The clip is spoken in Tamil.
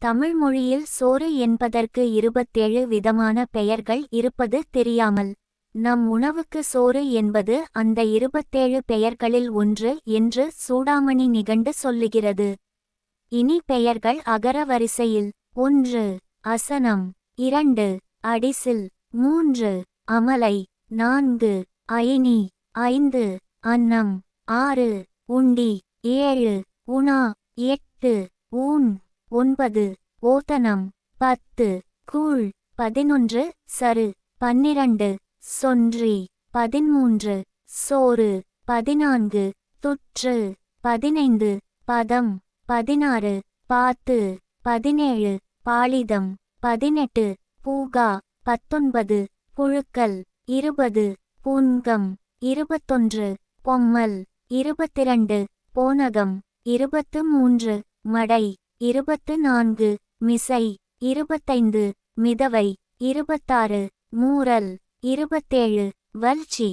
தமிழ் மொழியில் சோறு என்பதற்கு 27 விதமான பெயர்கள் இருப்பது தெரியாமல். நம் உணவுக்கு சோறு என்பது அந்த 27 பெயர்களில் ஒன்று என்று சூடாமணி நிகண்டு சொல்லுகிறது. இனி பெயர்கள் அகர வரிசையில்: 1 அசனம், 2 அடிசில், 3 அமலை, 4 அயினி, 5 அன்னம், 6 உண்டி, 7 உணா, 8 ஊன், 9 ஓதனம், 10 கூழ், 11 சரு, 12 சொன்றி, 13 சோறு, 14 துற்று, 15 பதம், 16 பாத்து, 17 பாலிதம், 18 பூகா, 19 புழுக்கல், 20 பூன்கம், 21 பொம்மல், 22 போனகம், 23 மடை, 24 மிசை, 25 மிதவை, 26 மூரல், 27 வல்ச்சி.